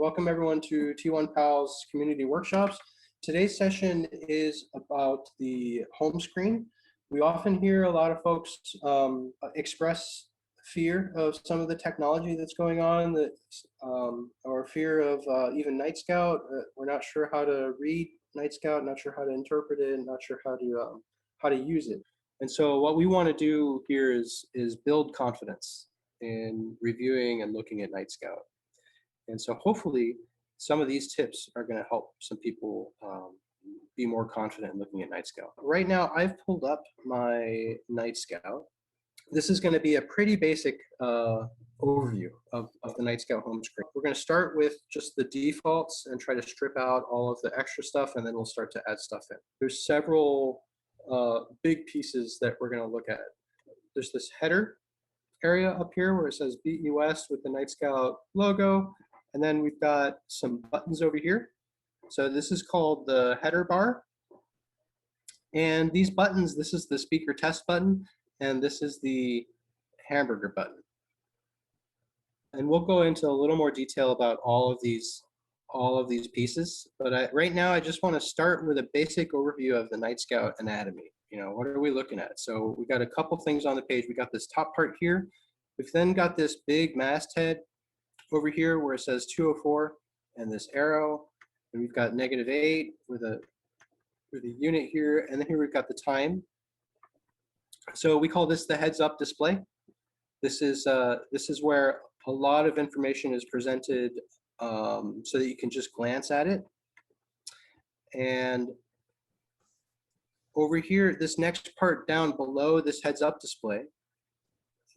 Welcome everyone to T1 Pals Community Workshops. Today's session is about the home screen. We often hear a lot of folks express fear of some of the technology that's going on, or fear of even Nightscout. We're not sure how to read Nightscout, not sure how to interpret it, not sure how to use it. And so what we want to do here is build confidence in reviewing and looking at Nightscout. And so hopefully some of these tips are going to help some people be more confident in looking at Nightscout. Right now, I've pulled up my Nightscout. This is going to be a pretty basic overview of the Nightscout home screen. We're going to start with just the defaults and try to strip out all of the extra stuff, and then we'll start to add stuff in. There's several big pieces that we're going to look at. There's this header area up here where it says BEUS with the Nightscout logo. And then we've got some buttons over here. So this is called the header bar. And these buttons, this is the speaker test button, and this is the hamburger button. And we'll go into a little more detail about all of these pieces. But right now, I just want to start with a basic overview of the Nightscout anatomy. You know, what are we looking at? So we got a couple things on the page. We got this top part here. We've then got this big masthead over here where it says 204 and this arrow, and we've got -8 with a unit here, and then here we've got the time. So we call this the heads-up display. This is where a lot of information is presented so that you can just glance at it. And over here, this next part down below this heads-up display,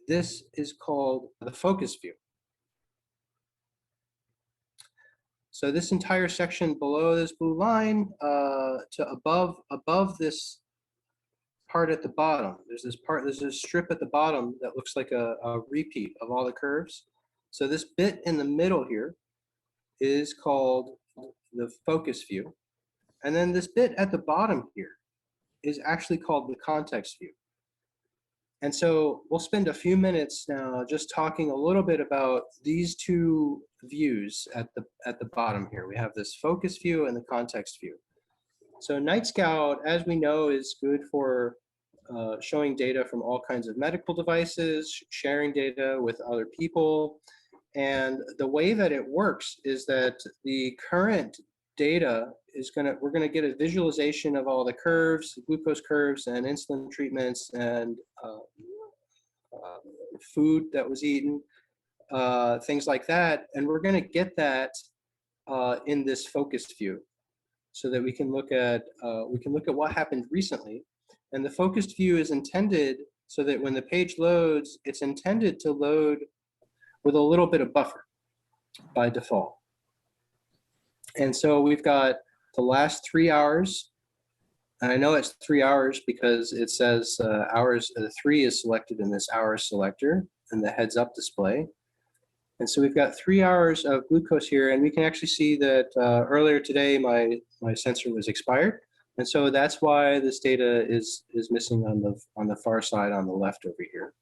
this is called the focus view. So this entire section below this blue line to above this part at the bottom, there's this strip at the bottom that looks like a repeat of all the curves. So this bit in the middle here is called the focus view. And then this bit at the bottom here is actually called the context view. And so we'll spend a few minutes now just talking a little bit about these two views at the bottom here. We have this focus view and the context view. So Nightscout, as we know, is good for showing data from all kinds of medical devices, sharing data with other people. And the way that it works is that the current data is we're gonna get a visualization of all the curves, glucose curves and insulin treatments and food that was eaten, things like that. And we're gonna get that in this focus view so that we can look at what happened recently. And the focused view is intended so that when the page loads, it's intended to load with a little bit of buffer by default. And so we've got the last 3 hours. And I know it's 3 hours because it says hours, 3 is selected in this hours selector in the heads up display. And so we've got 3 hours of glucose here, and we can actually see that earlier today my sensor was expired. And so that's why this data is missing on the far side on the left over here.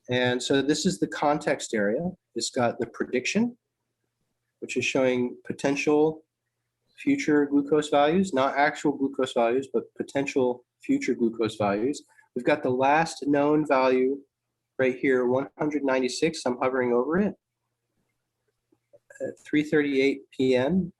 And so this is the context area. It's got the prediction, which is showing potential future glucose values, not actual glucose values, but potential future glucose values. We've got the last known value right here, 196. I'm hovering over it at 3:38 p.m.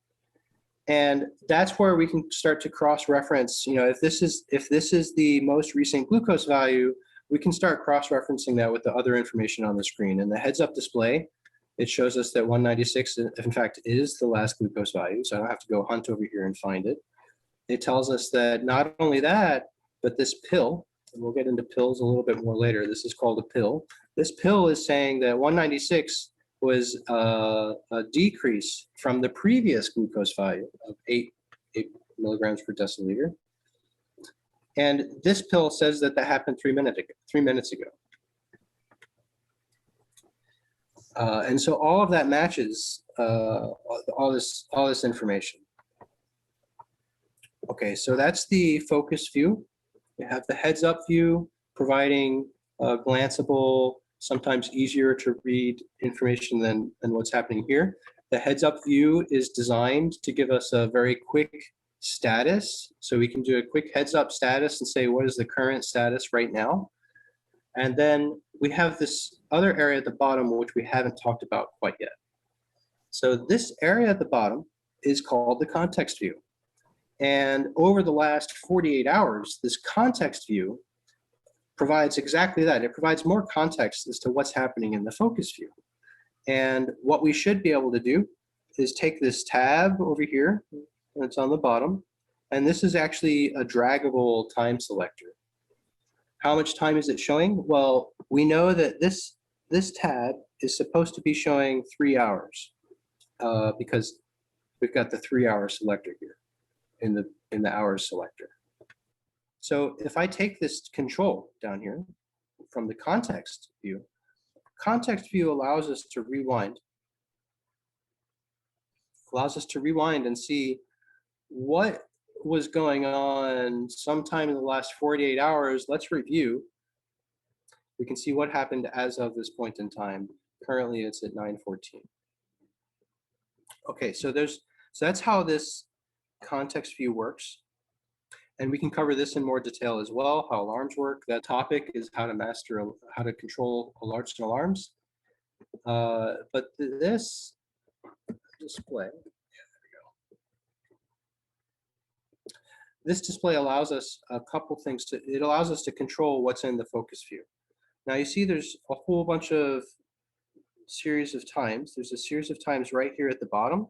And that's where we can start to cross-reference. You know, if this is the most recent glucose value, we can start cross-referencing that with the other information on the screen. And the heads-up display, it shows us that 196, in fact, is the last glucose value, so I don't have to go hunt over here and find it. It tells us that not only that, but this pill, and we'll get into pills a little bit more later, this is called a pill. This pill is saying that 196 was a decrease from the previous glucose value of 8 milligrams per deciliter. And this pill says that happened 3 minutes ago. And so all of that matches all this information. Okay, so that's the focus view. We have the heads up view providing glanceable sometimes easier to read information than what's happening here. The heads up view is designed to give us a very quick status. So we can do a quick heads up status and say, what is the current status right now? And then we have this other area at the bottom, which we haven't talked about quite yet. So this area at the bottom is called the context view. And over the last 48 hours, this context view provides exactly that. It provides more context as to what's happening in the focus view. And what we should be able to do is take this tab over here, that's on the bottom, and this is actually a draggable time selector. How much time is it showing? Well, we know that this tab is supposed to be showing 3 hours because we've got the 3-hour selector here in the hours selector. So if I take this control down here from the context view allows us to rewind. Allows us to rewind and see what was going on sometime in the last 48 hours. Let's review. We can see what happened as of this point in time. Currently it's at 9:14. Okay, so that's how this context view works. And we can cover this in more detail as well, how alarms work. That topic is how to control alerts and alarms. But this display, this display allows us a couple things. It allows us to control what's in the focus view. Now you see there's a whole bunch of series of times. There's a series of times right here at the bottom.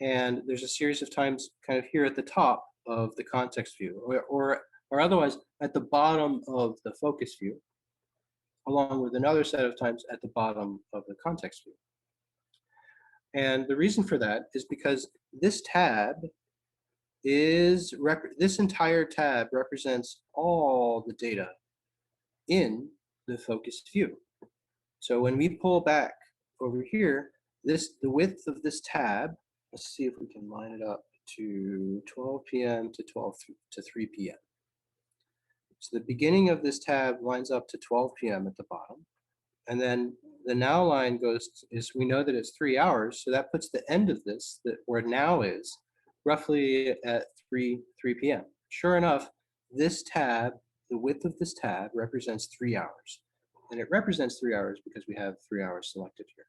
And there's a series of times kind of here at the top of the context view, or otherwise at the bottom of the focus view, along with another set of times at the bottom of the context view. And the reason for that is because this entire tab represents all the data in the focused view. So when we pull back over here, the width of this tab, let's see if we can line it up to 12 p.m. to 3 p.m. So the beginning of this tab lines up to 12 p.m. at the bottom. And then the now line we know that it's 3 hours. So that puts the end of this, where now is, roughly at 3 p.m. Sure enough, this tab, the width of this tab represents 3 hours. And it represents 3 hours because we have 3 hours selected here.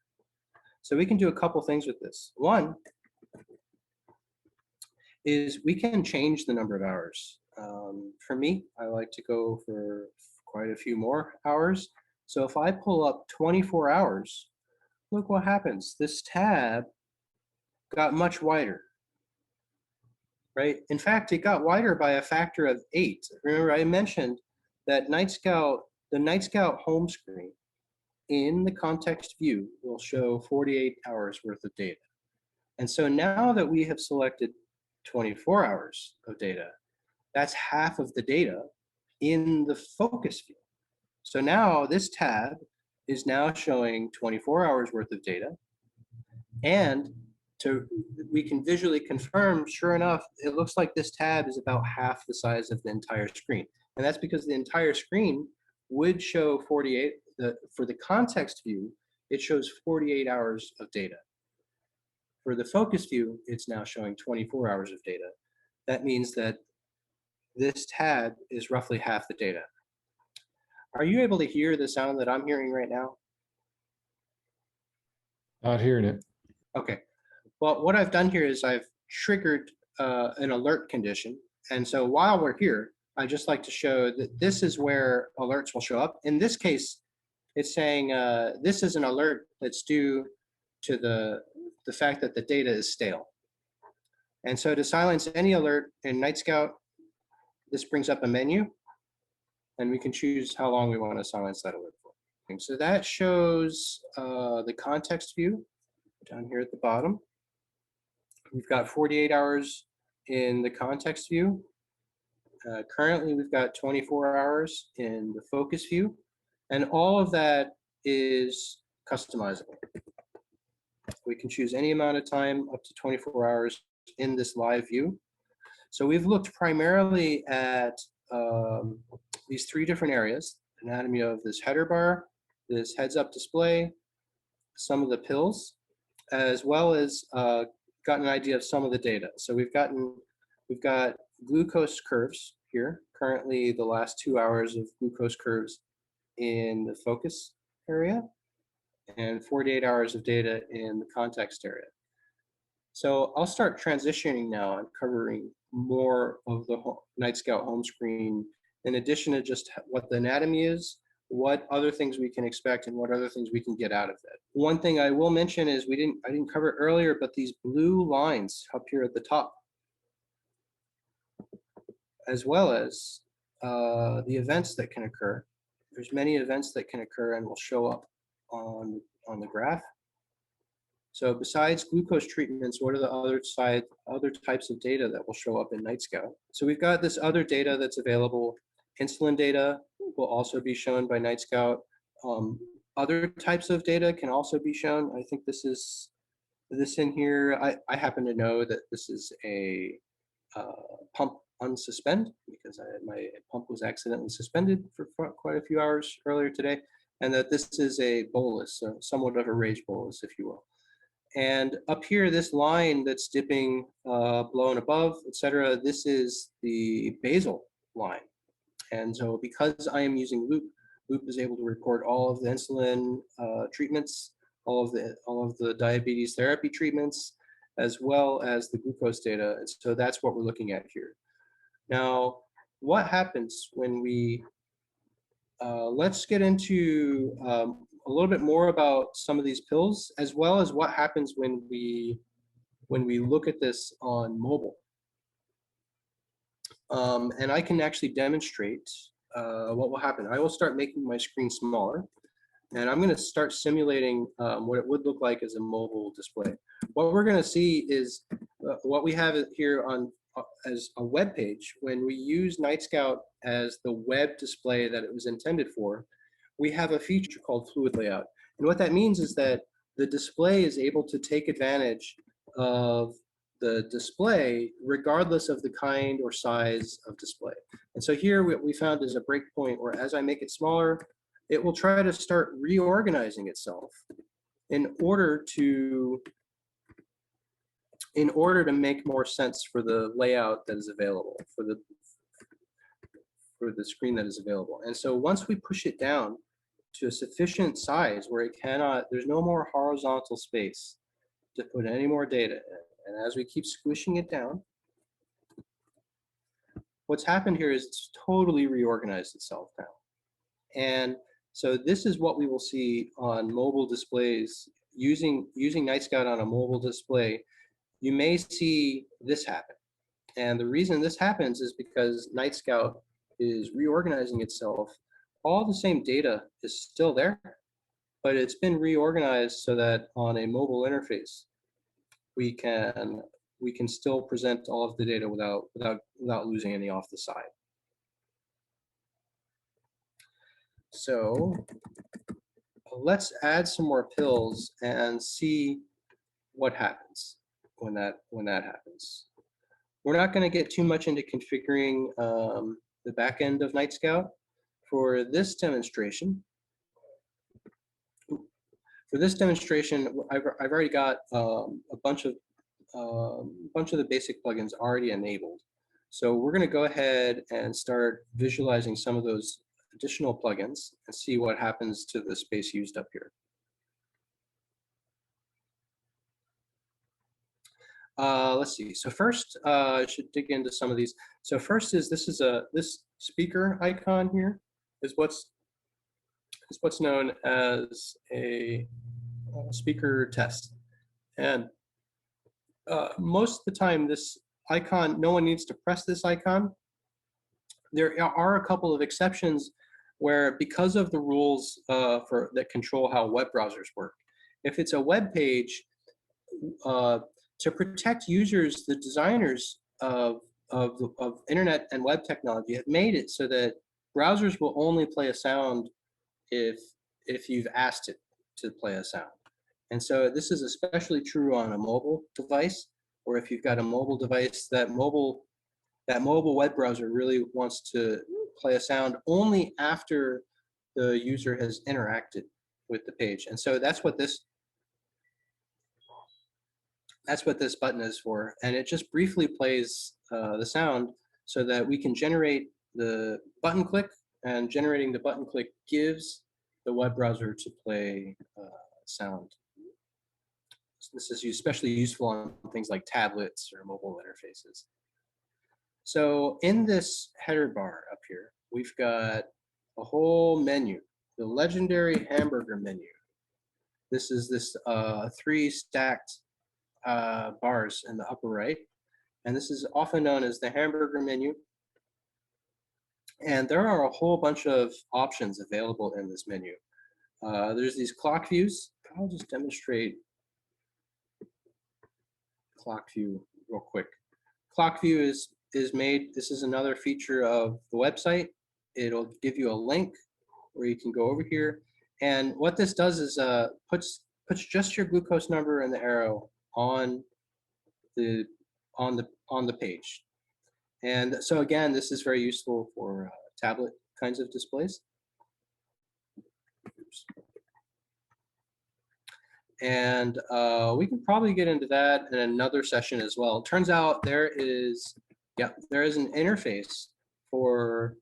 So we can do a couple things with this. One is we can change the number of hours. For me, I like to go for quite a few more hours. So if I pull up 24 hours, look what happens. This tab got much wider, right? In fact, it got wider by a factor of 8. Remember, I mentioned that the Nightscout home screen in the context view will show 48 hours worth of data. And so now that we have selected 24 hours of data, that's half of the data in the focus view. So now this tab is now showing 24 hours worth of data. And we can visually confirm, sure enough, it looks like this tab is about half the size of the entire screen. And that's because the entire screen would show 48, for the context view, it shows 48 hours of data. For the focus view, it's now showing 24 hours of data. That means that this tab is roughly half the data. Are you able to hear the sound that I'm hearing right now? Not hearing it. Okay. Well, what I've done here is I've triggered an alert condition. And so while we're here, I just like to show that this is where alerts will show up. In this case, it's saying this is an alert that's due to the fact that the data is stale. And so to silence any alert in Nightscout, this brings up a menu, and we can choose how long we want to silence that alert for. And so that shows the context view down here at the bottom. We've got 48 hours in the context view. Currently, we've got 24 hours in the focus view, and all of that is customizable. We can choose any amount of time up to 24 hours in this live view. So we've looked primarily at these 3 different areas: anatomy of this header bar, this heads-up display, some of the pills, as well as gotten an idea of some of the data. So we've got glucose curves here. Currently, the last 2 hours of glucose curves in the focus area, and 48 hours of data in the context area. So I'll start transitioning now and covering more of the Nightscout home screen, in addition to just what the anatomy is, what other things we can expect, and what other things we can get out of it. One thing I will mention is I didn't cover it earlier, but these blue lines up here at the top, as well as the events that can occur. There's many events that can occur and will show up on the graph. So besides glucose treatments, what are the other types of data that will show up in Nightscout? So we've got this other data that's available. Insulin data will also be shown by Nightscout. Other types of data can also be shown. I think this in here, I happen to know that this is a pump unsuspend, because my pump was accidentally suspended for quite a few hours earlier today, and that this is a bolus, so somewhat of a rage bolus, if you will. And up here, this line that's dipping below and above, etc., this is the basal line. And so because I am using Loop, Loop is able to record all of the insulin treatments, all of the diabetes therapy treatments, as well as the glucose data. And so that's what we're looking at here. Now, what happens when we, let's get into a little bit more about some of these pills, as well as what happens when we look at this on mobile. And I can actually demonstrate what will happen. I will start making my screen smaller, and I'm going to start simulating what it would look like as a mobile display. What we're going to see is what we have here on as a web page. When we use Nightscout as the web display that it was intended for, we have a feature called fluid layout. And what that means is that the display is able to take advantage of the display regardless of the kind or size of display. And so here what we found is a breakpoint where, as I make it smaller, it will try to start reorganizing itself in order to make more sense for the layout that is available, for the screen that is available. And so once we push it down to a sufficient size where there's no more horizontal space to put any more data in, and as we keep squishing it down, what's happened here is it's totally reorganized itself now. And so this is what we will see on mobile displays. Using Nightscout on a mobile display, you may see this happen. And the reason this happens is because Nightscout is reorganizing itself. All the same data is still there, but it's been reorganized so that on a mobile interface, we can still present all of the data without losing any off the side. So let's add some more pills and see what happens when that happens. We're not going to get too much into configuring the back end of Nightscout for this demonstration. For this demonstration, I've already got a bunch of the basic plugins already enabled. So we're going to go ahead and start visualizing some of those additional plugins and see what happens to the space used up here. Let's see. So first, I should dig into some of these. So first is this speaker icon here is what's known as a speaker test. And most of the time, this icon, no one needs to press this icon. There are a couple of exceptions where, because of the rules that control how web browsers work, if it's a web page, to protect users, the designers of internet and web technology have made it so that browsers will only play a sound if you've asked it to play a sound. And so this is especially true on a mobile device, or if you've got a mobile device, that mobile web browser really wants to play a sound only after the user has interacted with the page. And so that's what this button is for. And it just briefly plays the sound so that we can generate the button click, and generating the button click gives the web browser to play sound. So this is especially useful on things like tablets or mobile interfaces. So in this header bar up here, we've got a whole menu, the legendary hamburger menu. This is this 3 stacked bars in the upper right. And this is often known as the hamburger menu. And there are a whole bunch of options available in this menu. There's these clock views. I'll just demonstrate clock view real quick. Clock view is made, this is another feature of the website. It'll give you a link where you can go over here. And what this does is puts just your glucose number and the arrow on the page. And so again, this is very useful for tablet kinds of displays. Oops. And we can probably get into that in another session as well. It turns out there is an interface for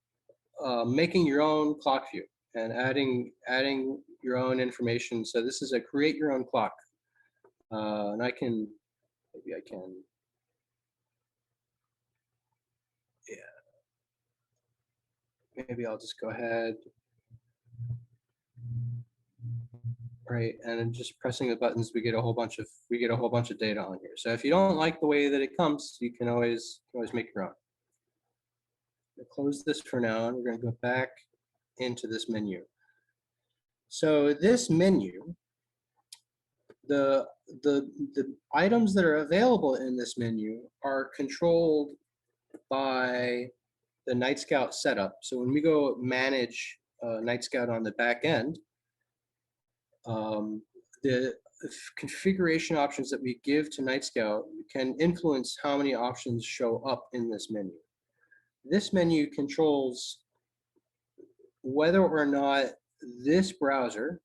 making your own clock view and adding your own information. So this is a create your own clock. And maybe I can, yeah. Maybe I'll just go ahead. Right, and then just pressing the buttons, we get a whole bunch of data on here. So if you don't like the way that it comes, you can always make your own. I'll close this for now, and we're going to go back into this menu. So this menu, the items that are available in this menu are controlled by the Nightscout setup. So when we go manage Nightscout on the back end, the configuration options that we give to Nightscout can influence how many options show up in this menu. This menu controls whether or not this browser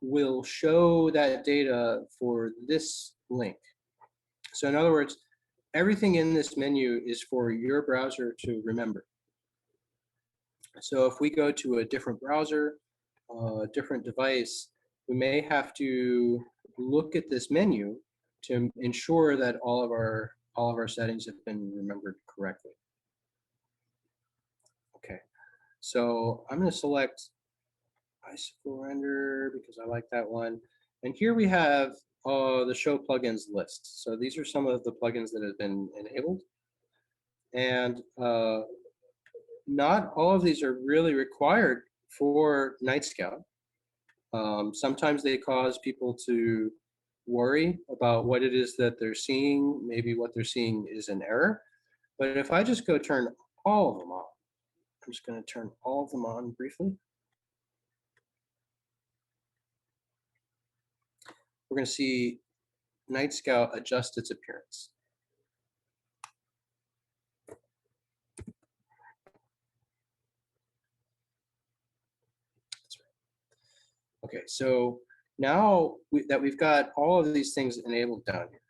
will show that data for this link. So in other words, everything in this menu is for your browser to remember. So if we go to a different browser, different device, we may have to look at this menu to ensure that all of our settings have been remembered correctly. Okay, so I'm going to select Icicle Render because I like that one. And here we have the Show Plugins list. So these are some of the plugins that have been enabled. And not all of these are really required for Nightscout. Sometimes they cause people to worry about what it is that they're seeing. Maybe what they're seeing is an error. But if I just go turn all of them on, I'm just going to turn all of them on briefly. We're going to see Nightscout adjust its appearance. That's right. Okay, so now that we've got all of these things enabled down here,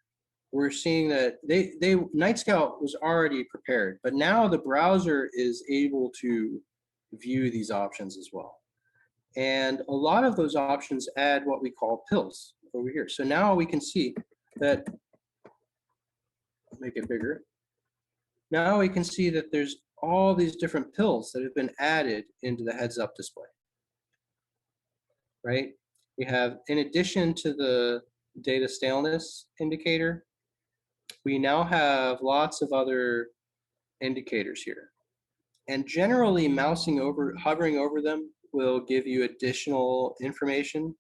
we're seeing that Nightscout was already prepared, but now the browser is able to view these options as well. And a lot of those options add what we call pills over here. So now we can see that, I'll make it bigger. Now we can see that there's all these different pills that have been added into the heads-up display, right? We have, in addition to the data staleness indicator, we now have lots of other indicators here. And generally, hovering over them will give you additional information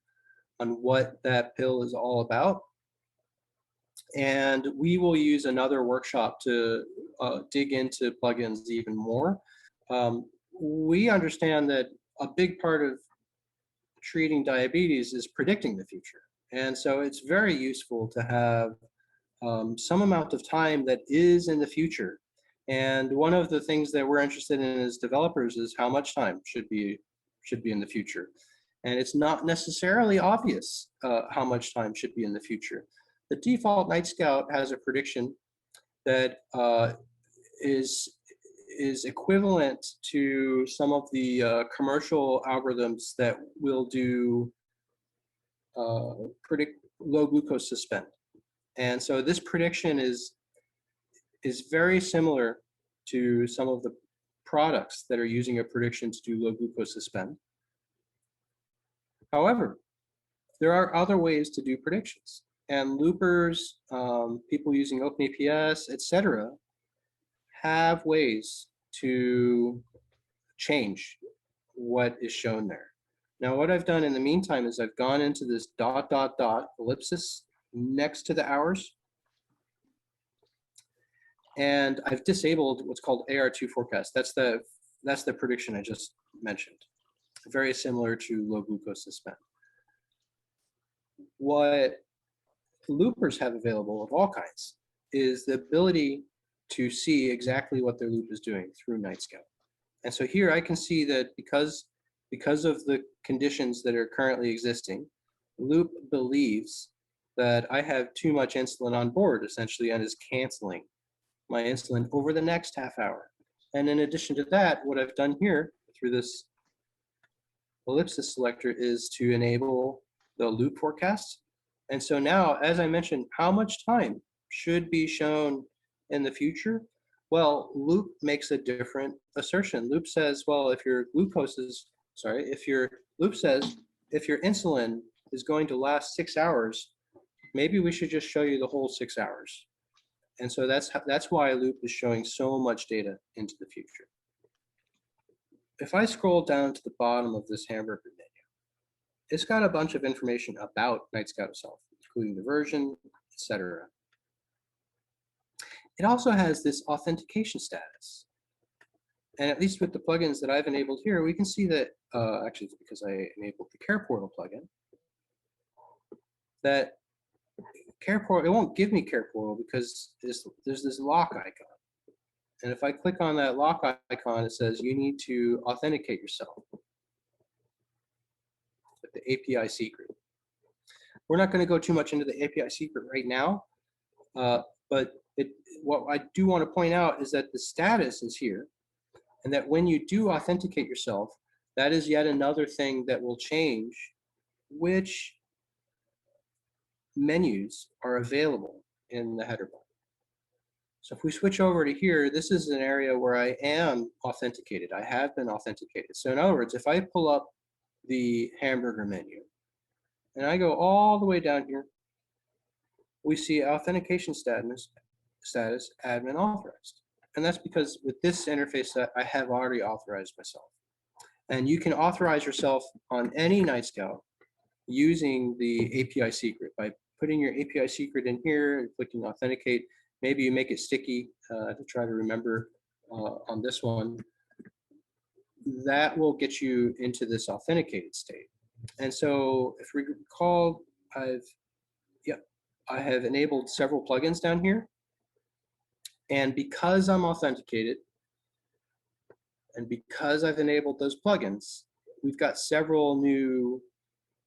on what that pill is all about. And we will use another workshop to dig into plugins even more. We understand that a big part of treating diabetes is predicting the future. And so it's very useful to have some amount of time that is in the future. And one of the things that we're interested in as developers is how much time should be in the future. And it's not necessarily obvious how much time should be in the future. The default Nightscout has a prediction that is equivalent to some of the commercial algorithms that will do predict low glucose suspend. And so this prediction is very similar to some of the products that are using a prediction to do low glucose suspend. However, there are other ways to do predictions, and loopers, people using OpenAPS, etc., have ways to change what is shown there. Now, what I've done in the meantime is I've gone into this ... ellipsis next to the hours, and I've disabled what's called AR2 forecast. That's the prediction I just mentioned. Very similar to low glucose suspend. What loopers have available of all kinds is the ability to see exactly what their loop is doing through Nightscout. And so here I can see that because of the conditions that are currently existing, loop believes that I have too much insulin on board, essentially, and is canceling my insulin over the next half hour. And in addition to that, what I've done here through this ellipsis selector is to enable the loop forecast. And so now, as I mentioned, how much time should be shown in the future? Well, loop makes a different assertion. Loop says, well, if your insulin is going to last 6 hours, maybe we should just show you the whole 6 hours. And so that's why loop is showing so much data into the future. If I scroll down to the bottom of this hamburger menu, it's got a bunch of information about Nightscout itself, including the version, etc. It also has this authentication status. And at least with the plugins that I've enabled here, we can see that, actually it's because I enabled the Care Portal plugin, that Care Portal, it won't give me Care Portal because there's this lock icon. And if I click on that lock icon, it says you need to authenticate yourself with the API secret. We're not going to go too much into the API secret right now, but what I do want to point out is that the status is here, and that when you do authenticate yourself, that is yet another thing that will change which menus are available in the header bar. So if we switch over to here, this is an area where I am authenticated. I have been authenticated. So in other words, if I pull up the hamburger menu and I go all the way down here, we see authentication status admin authorized. And that's because with this interface that I have already authorized myself. And you can authorize yourself on any Nightscout using the API secret by putting your API secret in here and clicking authenticate. Maybe you make it sticky to try to remember on this one. That will get you into this authenticated state. And so if we recall, I have enabled several plugins down here. And because I'm authenticated, and because I've enabled those plugins, we've got several new,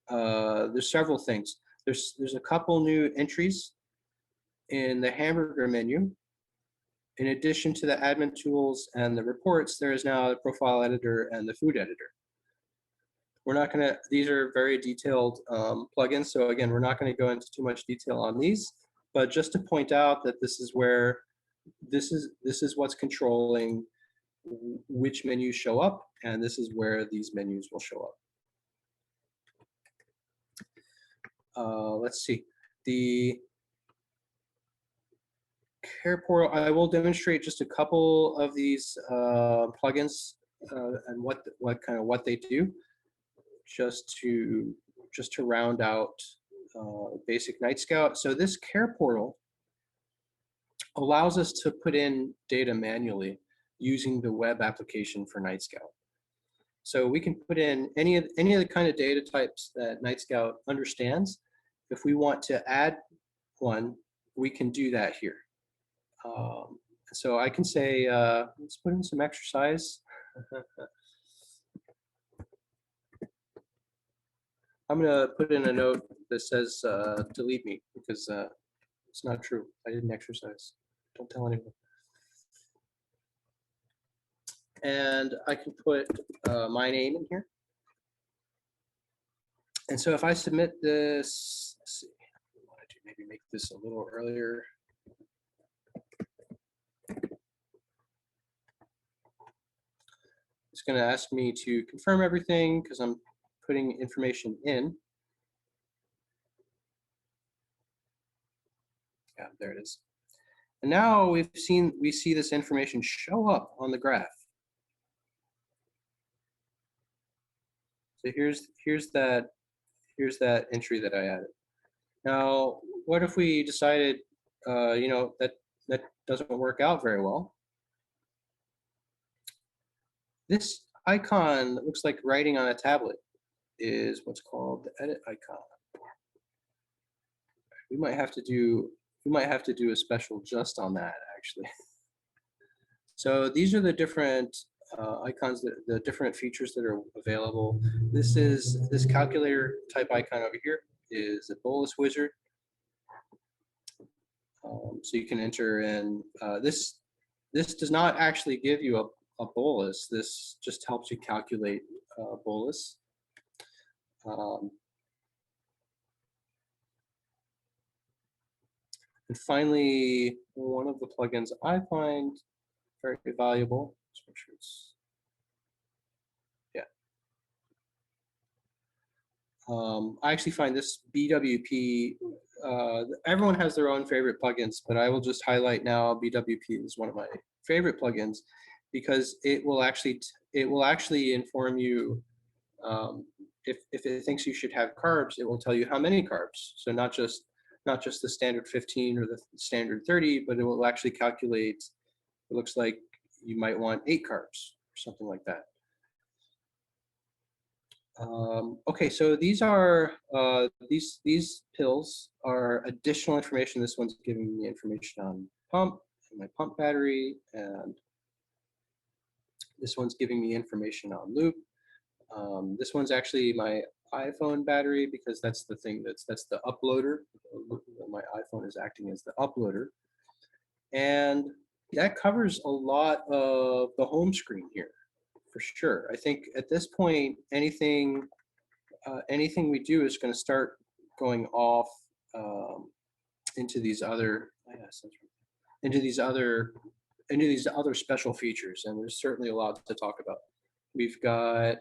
there's several things. There's a couple new entries in the hamburger menu. In addition to the admin tools and the reports, there is now a profile editor and the food editor. We're not going to, these are very detailed plugins. So again, we're not going to go into too much detail on these, but just to point out that this is where, this is what's controlling which menus show up, and this is where these menus will show up. Let's see. The Care Portal, I will demonstrate just a couple of these plugins and what they do, just to round out basic Nightscout. So this Care Portal allows us to put in data manually using the web application for Nightscout. So we can put in any of the kind of data types that Nightscout understands. If we want to add one, we can do that here. So I can say, let's put in some exercise. I'm gonna put in a note that says delete me because it's not true. I didn't exercise. Don't tell anyone. And I can put my name in here. And so if I submit this, let's see, I want to maybe make this a little earlier. It's going to ask me to confirm everything because I'm putting information in. Yeah, there it is. And now we see this information show up on the graph. So here's that entry that I added. Now, what if we decided, you know, that doesn't work out very well? This icon that looks like writing on a tablet is what's called the edit icon. We might have to do a special just on that, actually. So these are the different icons, the different features that are available. This calculator type icon over here is a bolus wizard. So you can enter in this does not actually give you a bolus. This just helps you calculate bolus. And finally, one of the plugins I find very valuable. Let's make sure it's, yeah. I actually find this BWP, everyone has their own favorite plugins, but I will just highlight now BWP is one of my favorite plugins because it will actually inform you if it thinks you should have carbs, it will tell you how many carbs. So not just the standard 15 or the standard 30, but it will actually calculate, it looks like you might want 8 carbs or something like that. Okay, so these are these pills are additional information. This one's giving me information on pump, my pump battery, and this one's giving me information on loop. This one's actually my iPhone battery because that's the thing that's the uploader. My iPhone is acting as the uploader, and that covers a lot of the home screen here. For sure. I think at this point, anything we do is going to start going off into these other special features, and there's certainly a lot to talk about. We've got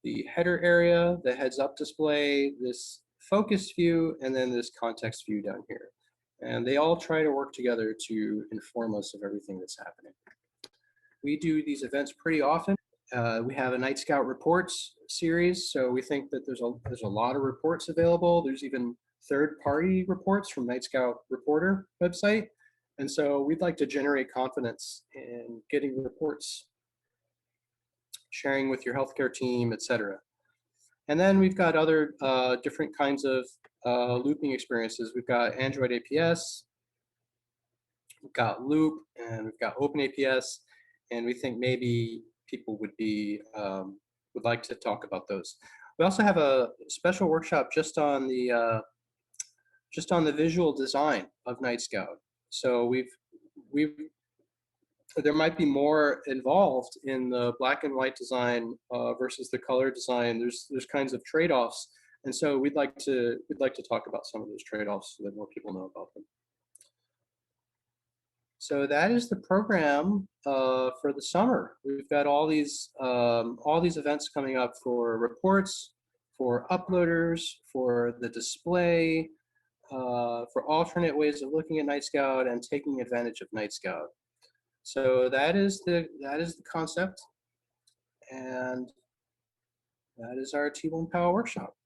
the header area, the heads-up display, this focus view, and then this context view down here, and they all try to work together to inform us of everything that's happening. We do these events pretty often. We have a Nightscout reports series, so we think that there's a lot of reports available. There's even third-party reports from Nightscout Reporter website, and so we'd like to generate confidence in getting reports, sharing with your healthcare team, etc. And then we've got other different kinds of looping experiences. We've got Android APS, we've got Loop, and we've got Open APS. And we think maybe people would like to talk about those. We also have a special workshop just on the visual design of Nightscout. So there might be more involved in the black and white design versus the color design. There's kinds of trade-offs, and so we'd like to talk about some of those trade-offs so that more people know about them. So that is the program for the summer. We've got all these events coming up for reports, for uploaders, for the display, for alternate ways of looking at Nightscout and taking advantage of Nightscout. So that is the concept, and that is our T1 Power workshop.